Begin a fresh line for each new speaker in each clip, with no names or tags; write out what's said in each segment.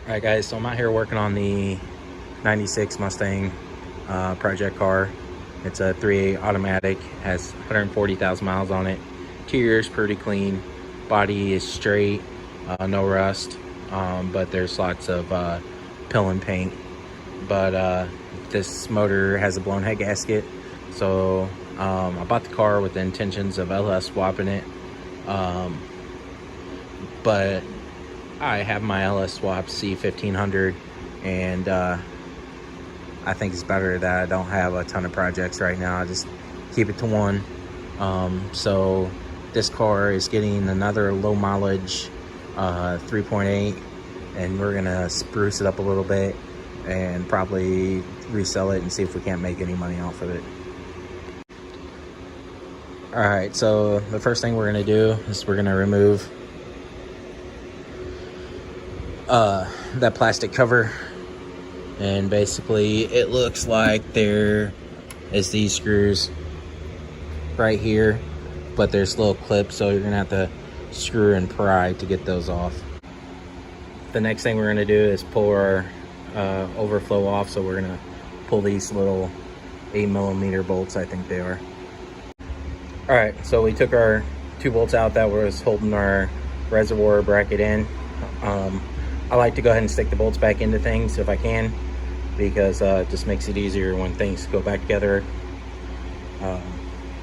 Alright guys, so I'm out here working on the 96 Mustang project car. It's a 3.8 automatic, has 140,000 miles on it. Interior's pretty clean, body is straight, no rust, but there's lots of pill and paint. But this motor has a blown head gasket, so I bought the car with the intentions of LS swapping it, but I have my LS swap C1500, and I think it's better that I don't have a ton of projects right now. I just keep it to one. So this car is getting another low mileage 3.8, and we're gonna spruce it up a little bit and probably resell it and see if we can't make any money off of it. All right, so the first thing we're gonna do is we're gonna remove that plastic cover, and basically it looks like there is these screws right here, but there's little clips, so you're gonna have to screw and pry to get those off. The next thing we're gonna do is pull our overflow off, so we're gonna pull these little 8mm bolts, I think they are. All right, so we took our 2 bolts out that was holding our reservoir bracket in. I like to go ahead and stick the bolts back into things if I can, because it just makes it easier when things go back together.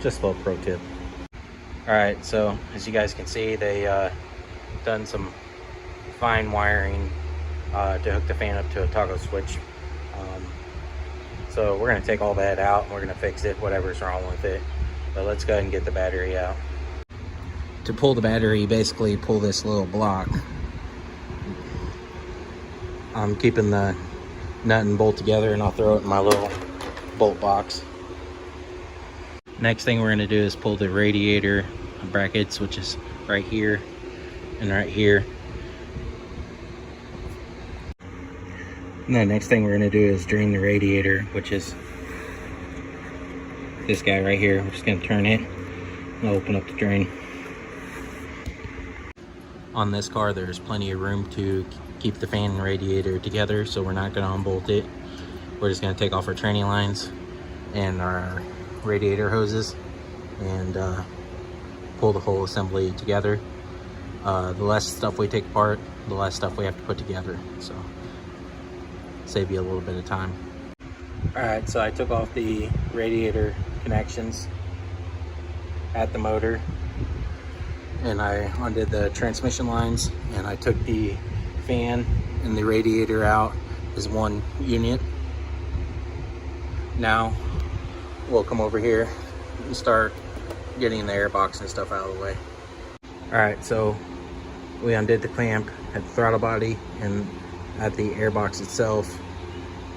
Just a little pro tip. All right, so as you guys can see, they done some fine wiring to hook the fan up to a toggle switch. So we're gonna take all that out and we're gonna fix it, whatever's wrong with it. But let's go ahead and get the battery out. To pull the battery, basically pull this little block. I'm keeping the nut and bolt together, and I'll throw it in my little bolt box. Next thing we're going to do is pull the radiator brackets, which is right here and right here. And the next thing we're going to do is drain the radiator, which is this guy right here. We're just going to turn it and open up the drain. On this car, there's plenty of room to keep the fan and radiator together, so we're not going to unbolt it. We're just going to take off our training lines and our radiator hoses and pull the whole assembly together. The less stuff we take apart, the less stuff we have to put together, so save you a little bit of time. All right, so I took off the radiator connections at the motor, and I undid the transmission lines, and I took the fan and the radiator out as one unit. Now we'll come over here and start getting the airbox and stuff out of the way. All right, so we undid the clamp at the throttle body and at the airbox itself,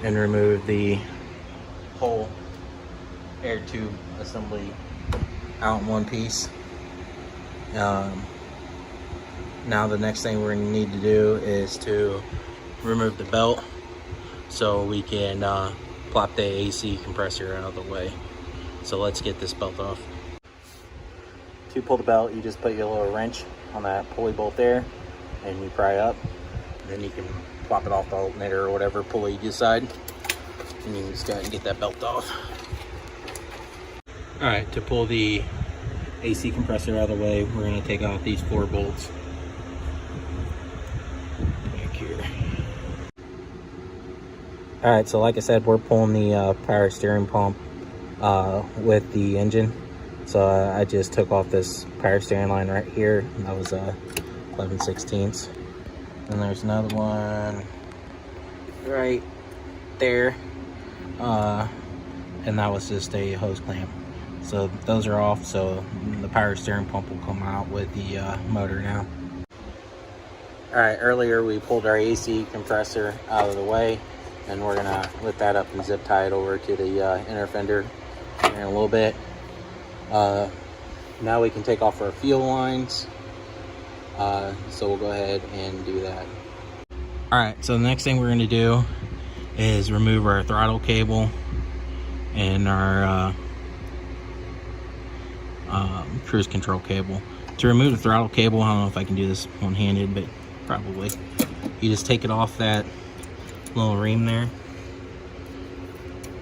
and removed the whole air tube assembly out in one piece. Now the next thing we're going to need to do is to remove the belt so we can plop the AC compressor out of the way. So let's get this belt off. To pull the belt, you just put your little wrench on that pulley bolt there and you pry up. Then you can plop it off the alternator or whatever pulley you decide, and you can just go ahead and get that belt off. All right, to pull the AC compressor out of the way, we're going to take out these 4 bolts back here. All right, so like I said, we're pulling the power steering pump with the engine. So I just took off this power steering line right here. That was 11/16. And there's another one right there, and that was just a hose clamp. So those are off, so the power steering pump will come out with the motor now. All right, earlier we pulled our AC compressor out of the way, and we're gonna lift that up and zip tie it over to the inner fender here in a little bit. Now we can take off our fuel lines, so we'll go ahead and do that. All right, so the next thing we're gonna do is remove our throttle cable and our cruise control cable. To remove the throttle cable, I don't know if I can do this one-handed, but probably. You just take it off that little ream there,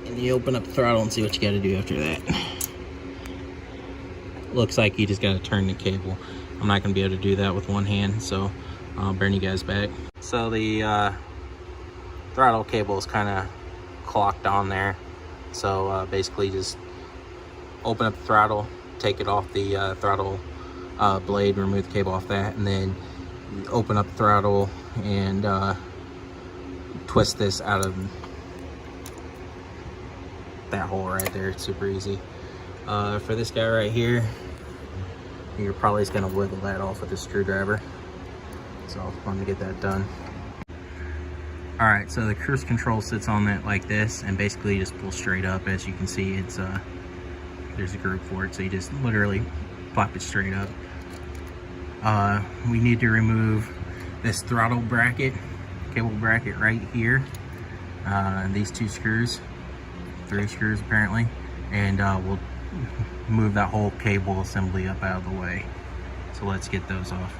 and you open up the throttle and see what you got to do after that. Looks like you just got to turn the cable. I'm not going to be able to do that with one hand, so I'll bring you guys back. So the throttle cable is kind of clocked on there. So basically just open up the throttle, take it off the throttle blade, remove the cable off that, and then open up the throttle and twist this out of that hole right there. It's super easy. For this guy right here, you're probably just gonna wiggle that off with a screwdriver. So let me get that done. All right, so the cruise control sits on it like this, and basically you just pull straight up. As you can see, it's there's a group for it, so you just literally flop it straight up. We need to remove this throttle bracket, cable bracket right here. These 2 screws, 3 screws apparently, and we'll move that whole cable assembly up out of the way. So let's get those off.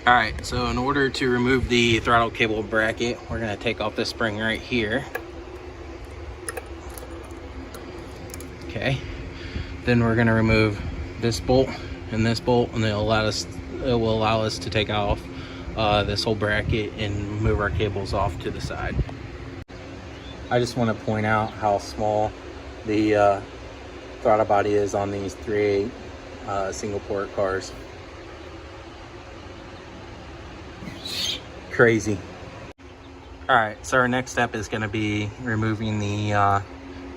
All right, so in order to remove the throttle cable bracket, we're gonna take off this spring right here. Okay, then we're gonna remove this bolt, and then it will allow us to take off this whole bracket and move our cables off to the side. I just want to point out how small the throttle body is on these 3.8 single port cars. Crazy. All right, so our next step is going to be removing the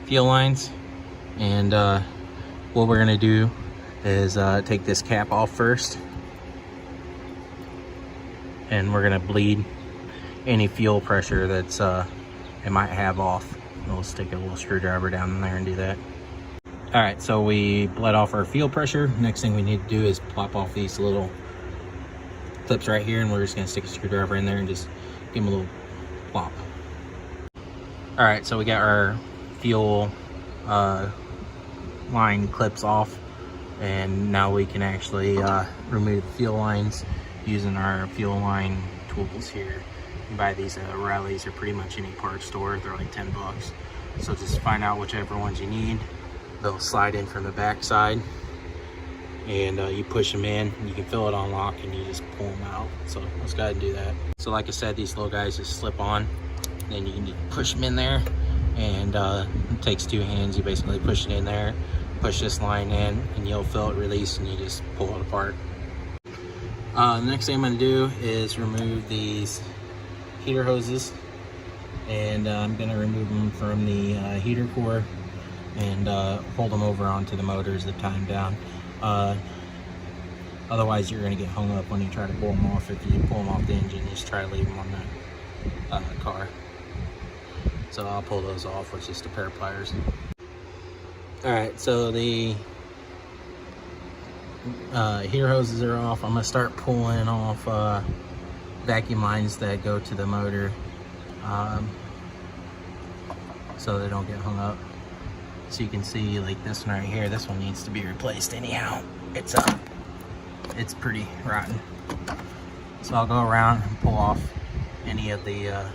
fuel lines, and what we're going to do is take this cap off first, and we're going to bleed any fuel pressure that's it might have off. We'll stick a little screwdriver down in there and do that. All right, so we bled off our fuel pressure. Next thing we need to do is plop off these little clips right here, and we're just gonna stick a screwdriver in there and just give them a little plop. All right, so we got our fuel line clips off, and now we can actually remove the fuel lines using our fuel line tools here. You can buy these at O'Reilly's or pretty much any parts store. They're like 10 bucks. So just find out whichever ones you need. They'll slide in from the back side, and you push them in. You can fill it on lock, and you just pull them out. So let's go ahead and do that. So like I said, these little guys just slip on. Then you can push them in there, and it takes 2 hands. You basically push it in there, push this line in, and you'll feel it release, and you just pull it apart. The next thing I'm going to do is remove these heater hoses, and I'm going to remove them from the heater core and hold them over onto the motor as they time down. Otherwise you're going to get hung up when you try to pull them off. If you pull them off the engine, just try to leave them on the car. So I'll pull those off with just a pair of pliers. Alright, so the heater hoses are off. I'm going to start pulling off vacuum lines that go to the motor, so they don't get hung up. So you can see, like this one right here, this one needs to be replaced anyhow. It's pretty rotten. So I'll go around and pull off any of the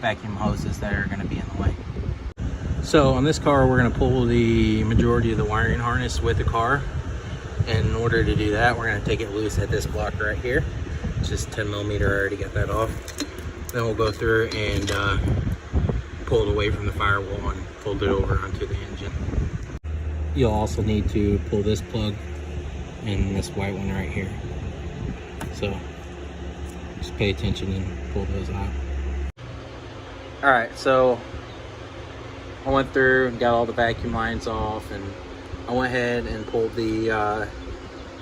vacuum hoses that are going to be in the way. So on this car, we're going to pull the majority of the wiring harness with the car. And in order to do that, we're going to take it loose at this block right here. It's just 10 millimeter. I already got that off. Then we'll go through and pull it away from the firewall and fold it over onto the engine. You'll also need to pull this plug and this white one right here. So just pay attention and pull those out. All right, so I went through and got all the vacuum lines off, and I went ahead and pulled the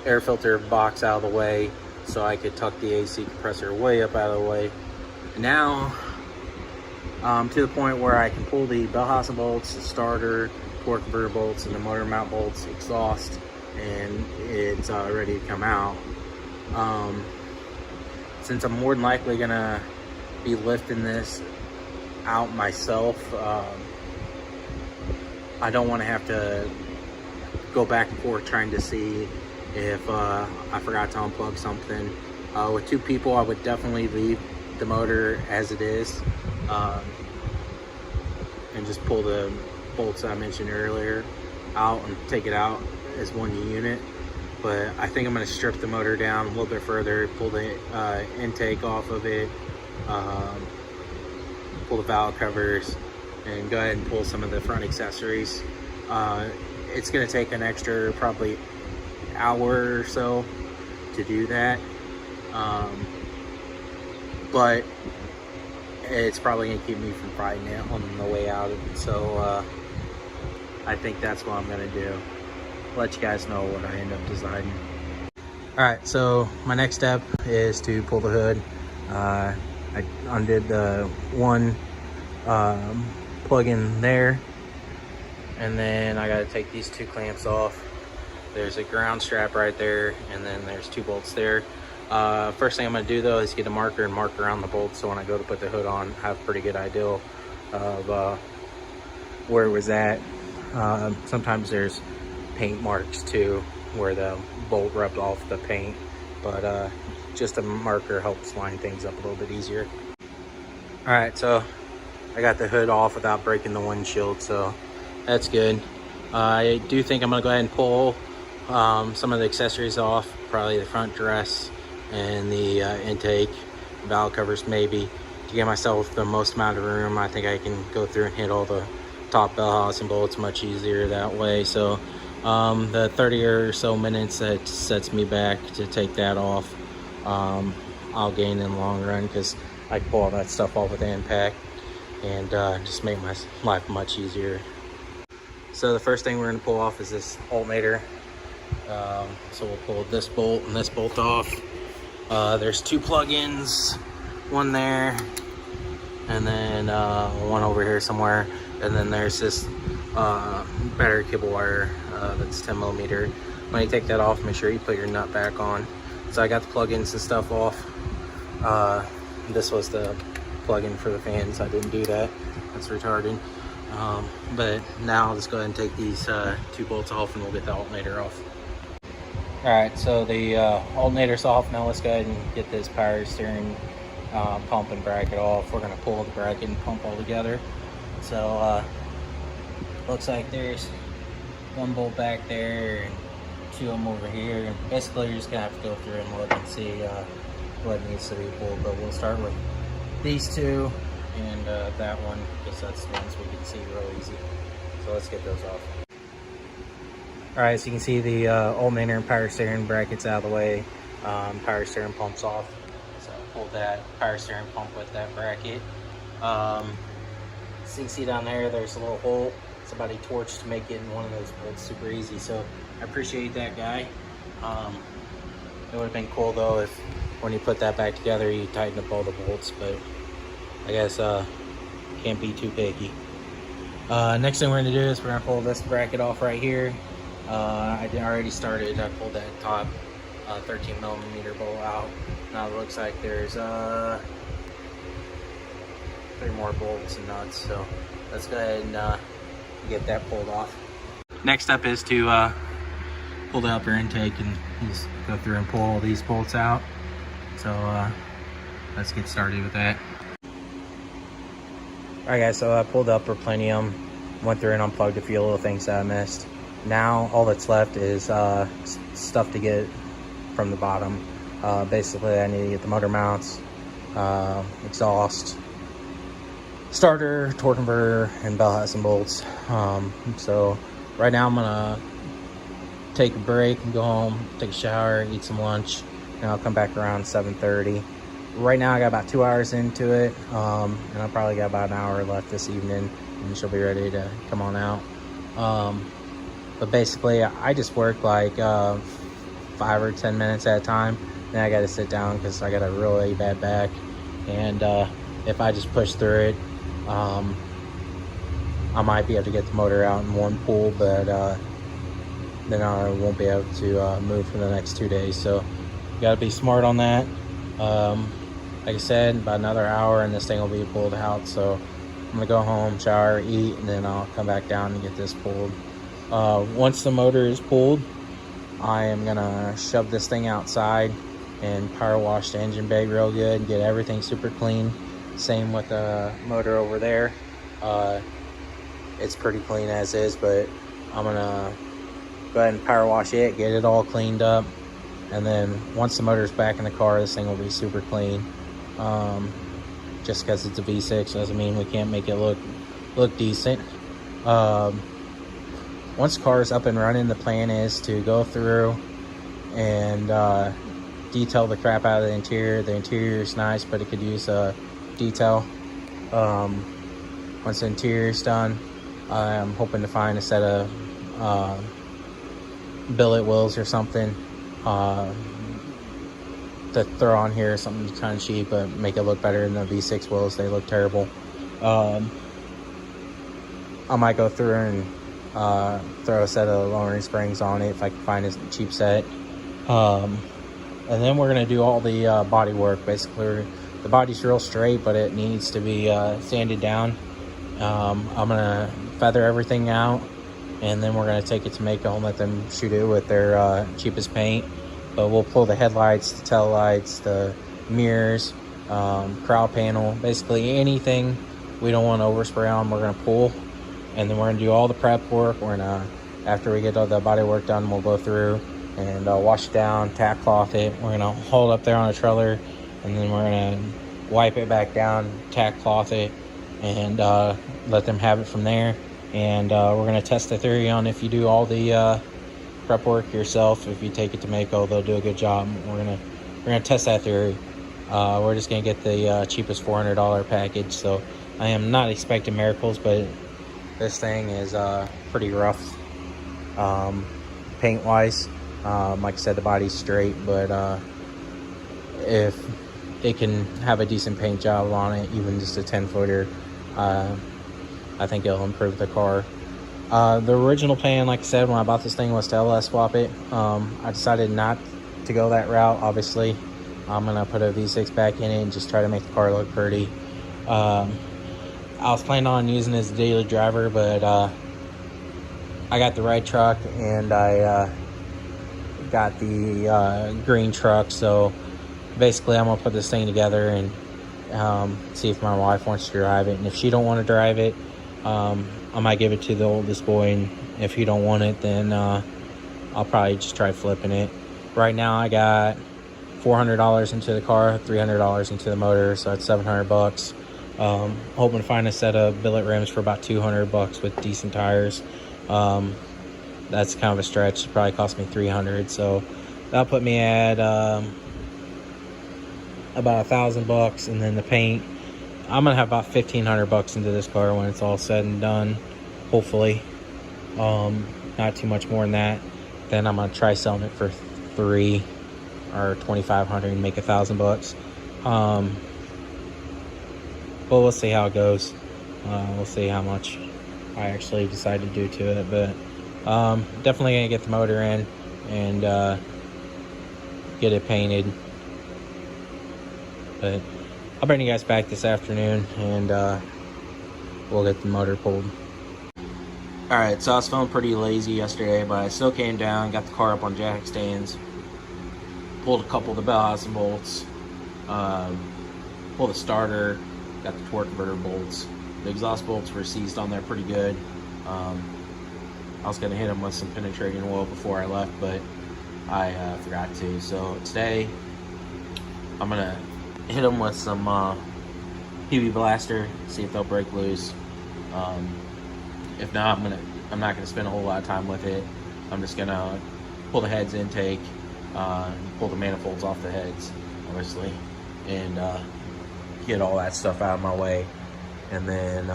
air filter box out of the way so I could tuck the AC compressor way up out of the way. And now to the point where I can pull the bell housing bolts, the starter, torque converter bolts, and the motor mount bolts, exhaust, and it's ready to come out. Since I'm more than likely gonna be lifting this out myself, I don't want to have to go back and forth trying to see if I forgot to unplug something. With 2 people, I would definitely leave the motor as it is, and just pull the bolts I mentioned earlier out and take it out as one unit. But I think I'm going to strip the motor down a little bit further, pull the intake off of it, pull the valve covers, and go ahead and pull some of the front accessories. It's going to take an extra probably hour or so to do that, but it's probably going to keep me from riding it on the way out. So I think that's what I'm going to do. Let you guys know what I end up deciding. All right, so my next step is to pull the hood. I undid the one plug in there, and then I got to take these 2 clamps off. There's a ground strap right there, and then there's 2 bolts there. First thing I'm going to do though is get a marker and mark around the bolts, so when I go to put the hood on, I have a pretty good idea of where it was at. Sometimes there's paint marks too, where the bolt rubbed off the paint, but just a marker helps line things up a little bit easier. All right, so I got the hood off without breaking the windshield, so that's good. I do think I'm gonna go ahead and pull some of the accessories off, probably the front dress and the intake, valve covers maybe, to give myself the most amount of room. I think I can go through and hit all the top bell housing bolts much easier that way. So the 30 or so minutes that sets me back to take that off, I'll gain in the long run, because I can pull all that stuff off with the impact and just make my life much easier. So the first thing we're going to pull off is this alternator. So we'll pull this bolt and this bolt off. There's 2 plug-ins, one there, and then one over here somewhere, and then there's this battery cable wire that's 10 millimeter. When you take that off, make sure you put your nut back on. So I got the plug-ins and stuff off. This was the plug-in for the fans. I didn't do that. That's retarded. But now I'll just go ahead and take these 2 bolts off, and we'll get the alternator off. Alright, so the alternator's off. Now let's go ahead and get this power steering pump and bracket off. We're going to pull the bracket and pump all together. So looks like there's 1 bolt back there and 2 of them over here. And basically you're just going to have to go through and look and see what needs to be pulled. But we'll start with these 2 and that one, because that's the ones we can see real easy. So let's get those off. Alright, so you can see the alternator and power steering brackets out of the way. Power steering pump's off. So I pulled that power steering pump with that bracket. So you can see down there, there's a little hole. Somebody torched to make it in one of those bolts super easy. So I appreciate that guy. It would have been cool though if when you put that back together, you tighten up all the bolts, but I guess can't be too picky. Next thing we're gonna do is we're gonna pull this bracket off right here. I already started. I pulled that top 13 millimeter bolt out. Now it looks like there's 3 more bolts and nuts. So let's go ahead and get that pulled off. Next step is to pull the upper intake and just go through and pull all these bolts out. So let's get started with that. Alright guys, so I pulled the upper plenum, went through and unplugged a few little things that I missed. Now all that's left is stuff to get from the bottom. Basically I need to get the motor mounts, exhaust, starter, torque converter, and bell housing bolts. So right now I'm gonna take a break and go home, take a shower, eat some lunch, and I'll come back around 7:30. Right now I got about 2 hours into it, and I probably got about an hour left this evening, and she'll be ready to come on out. But basically I just work like 5 or 10 minutes at a time. Then I got to sit down because I got a really bad back, and if I just push through it, I might be able to get the motor out in one pull, but then I won't be able to move for the next 2 days. So you got to be smart on that. Like I said, about another hour and this thing will be pulled out. So I'm gonna go home, shower, eat, and then I'll come back down and get this pulled. Once the motor is pulled, I am gonna shove this thing outside and power wash the engine bay real good and get everything super clean. Same with the motor over there. It's pretty clean as is, but I'm gonna go ahead and power wash it, get it all cleaned up, and then once the motor's back in the car, this thing will be super clean. Just because it's a V6 doesn't mean we can't make it look decent. Once the car is up and running, the plan is to go through and detail the crap out of the interior. The interior is nice, but it could use a detail. Once the interior is done, I'm hoping to find a set of billet wheels or something to throw on here, something kind of cheap but make it look better than the V6 wheels. They look terrible. I might go through and throw a set of lowering springs on it if I can find a cheap set. And then we're going to do all the body work. Basically, the body's real straight, but it needs to be sanded down. I'm going to feather everything out, and then we're going to take it to Mako and let them shoot it with their cheapest paint. But we'll pull the headlights, the tail lights, the mirrors, crowd panel, basically anything we don't want to overspray on, we're going to pull. And then we're going to do all the prep work. We're going to, after we get all the body work done, we'll go through and wash it down, tack cloth it. We're going to hold it up there on a trailer, and then we're going to wipe it back down, tack cloth it, and let them have it from there. And we're going to test the theory on if you do all the prep work yourself. If you take it to Mako, they'll do a good job. We're gonna test that theory. We're just gonna get the cheapest $400 package. So I am not expecting miracles, but this thing is pretty rough paint wise. Like I said, the body's straight, but if it can have a decent paint job on it, even just a 10-footer, I think it'll improve the car. The original plan, like I said, when I bought this thing, was to LS swap it. I decided not to go that route. Obviously, I'm gonna put a V6 back in it and just try to make the car look pretty. I was planning on using it as a daily driver, but I got the right truck and I got the green truck. So basically, I'm gonna put this thing together and see if my wife wants to drive it. And if she don't want to drive it, I might give it to the oldest boy, and if he don't want it, then I'll probably just try flipping it. Right now I got $400 into the car, $300 into the motor, so that's $700. Hoping to find a set of billet rims for about $200 with decent tires. That's kind of a stretch. It probably cost me $300, so that'll put me at about $1,000. And then the paint, I'm gonna have about $1,500 into this car when it's all said and done, hopefully. Not too much more than that. Then I'm gonna try selling it for $3,000 or $2,500 and make $1,000. But we'll see how it goes. We'll see how much I actually decide to do to it. But definitely gonna get the motor in and get it painted. But I'll bring you guys back this afternoon and we'll get the motor pulled. Alright, so I was feeling pretty lazy yesterday, but I still came down, got the car up on jack stands, pulled a couple of the bell housing bolts, pulled the starter, got the torque converter bolts. The exhaust bolts were seized on there pretty good. I was going to hit them with some penetrating oil before I left, but I forgot to. So today, I'm going to hit them with some PB Blaster, see if they'll break loose. If not, I'm not gonna spend a whole lot of time with it. I'm just gonna pull the heads intake, pull the manifolds off the heads, obviously, and get all that stuff out of my way. And then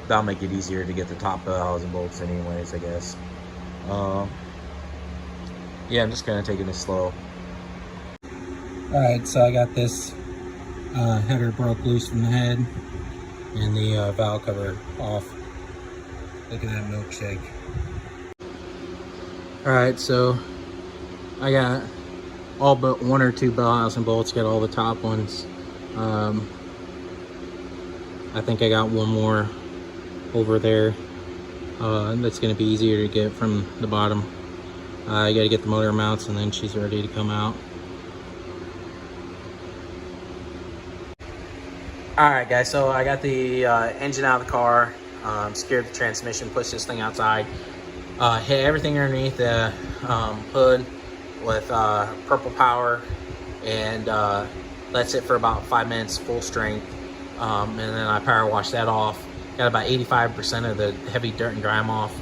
that'll make it easier to get the top housing bolts anyways, I guess. Yeah, I'm just kind of taking this slow. Alright, so I got this header broke loose from the head and the valve cover off. Look at that milkshake. Alright, so I got all but one or two bell housing bolts, got all the top ones. I think I got one more over there. That's going to be easier to get from the bottom I got to get the motor mounts, and then she's ready to come out. Alright guys, so I got the engine out of the car, secured the transmission, pushed this thing outside, hit everything underneath the hood with purple power, and let it sit for about 5 minutes full strength, and then I power washed that off. Got about 85% of the heavy dirt and grime off.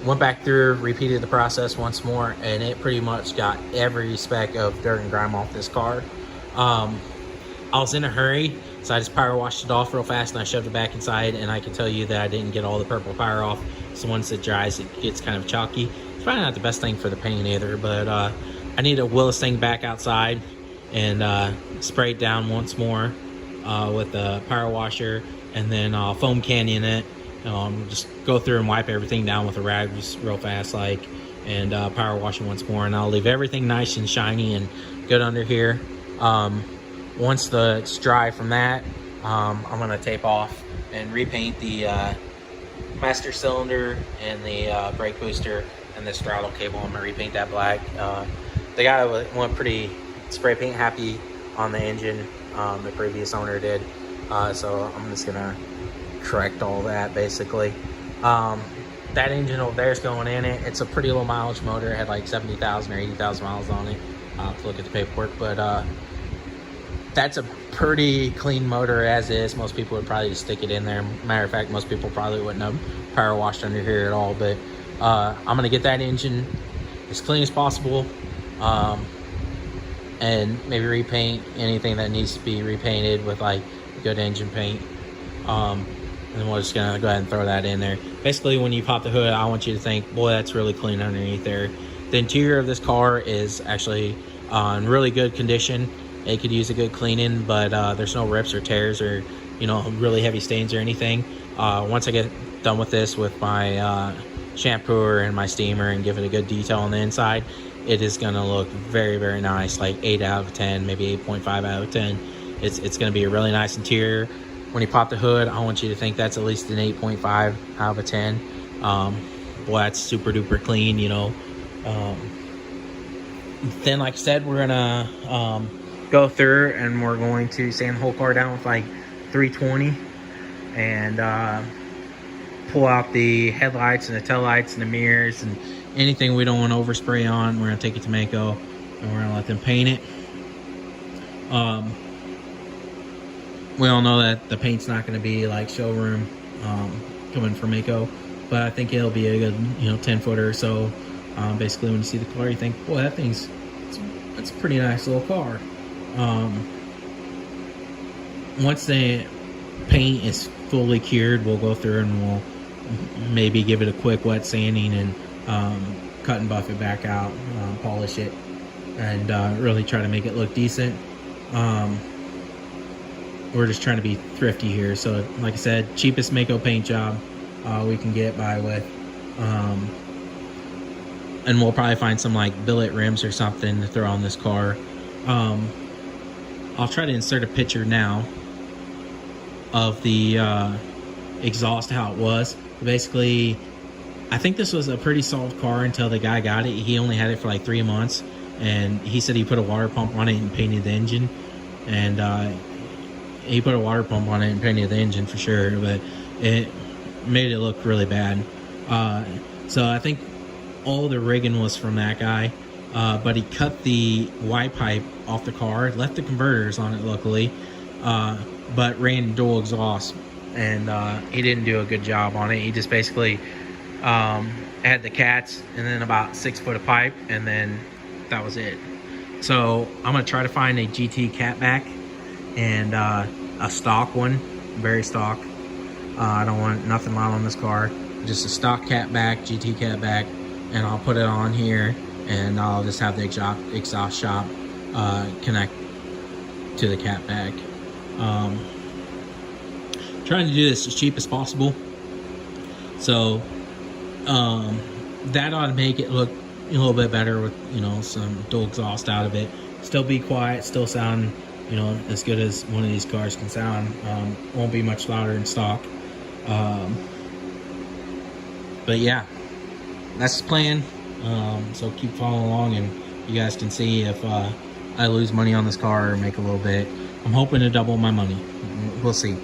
Went back through, repeated the process once more, and it pretty much got every speck of dirt and grime off this car. I was in a hurry, so I just power washed it off real fast, and I shoved it back inside, and I can tell you that I didn't get all the purple power off. So once it dries, it gets kind of chalky. It's probably not the best thing for the paint either, but I need to wheel this thing back outside and spray it down once more with the power washer, and then foam canyon it. Just go through and wipe everything down with a rag just real fast, and power wash it once more, and I'll leave everything nice and shiny and good under here. Once it's dry from that, I'm gonna tape off and repaint the master cylinder and the brake booster and this throttle cable. I'm gonna repaint that black. The guy went pretty spray paint happy on the engine. The previous owner did, so I'm just gonna correct all that basically. That engine over there is going in it. It's a pretty low mileage motor. It had like 70,000 or 80,000 miles on it. I'll have to look at the paperwork, but that's a pretty clean motor as is. Most people would probably just stick it in there. Matter of fact, most people probably wouldn't have power washed under here at all, but I'm gonna get that engine as clean as possible, and maybe repaint anything that needs to be repainted with like good engine paint, and then we're just gonna go ahead and throw that in there. Basically, when you pop the hood, I want you to think, boy, that's really clean underneath there. The interior of this car is actually in really good condition. It could use a good cleaning, but there's no rips or tears or, you know, really heavy stains or anything. Once I get done with this with my shampooer and my steamer and give it a good detail on the inside, it is going to look very, very nice, like 8 out of 10, maybe 8.5 out of 10. It's going to be a really nice interior. When you pop the hood, I want you to think that's at least an 8.5 out of 10. Boy, that's super duper clean, you know. Then, like I said, we're going to go through and we're going to sand the whole car down with like 320 and pull out the headlights and the tail lights and the mirrors and anything we don't want to overspray on. We're going to take it to Mako and we're going to let them paint it. We all know that the paint's not going to be like showroom coming from Mako, but I think it'll be a good, you know, 10 footer or so. Basically, when you see the car, you think, boy, that's a pretty nice little car. Once the paint is fully cured, we'll go through and we'll maybe give it a quick wet sanding and cut and buff it back out, polish it, and really try to make it look decent. We're just trying to be thrifty here, so like I said, cheapest Mako paint job we can get by with, and we'll probably find some like billet rims or something to throw on this car. I'll try to insert a picture now of the exhaust, how it was. Basically, I think this was a pretty solid car until the guy got it. He only had it for like 3 months, and he said he put a water pump on it and painted the engine. And he put a water pump on it and painted the engine for sure, but it made it look really bad. So I think all the rigging was from that guy. But he cut the Y pipe off the car, left the converters on it luckily, but ran dual exhaust, and he didn't do a good job on it. He just basically had the cats and then about 6 foot of pipe, and then that was it. So I'm gonna try to find a GT catback and a stock one, very stock. I don't want nothing loud on this car, just a stock catback, GT catback, and I'll put it on here. And I'll just have the exhaust shop connect to the catback. Trying to do this as cheap as possible. So that ought to make it look a little bit better with, you know, some dual exhaust out of it. Still be quiet, still sound, you know, as good as one of these cars can sound. Won't be much louder in stock. But yeah, that's the plan. So keep following along, and you guys can see if I lose money on this car or make a little bit. I'm hoping to double my money. We'll see.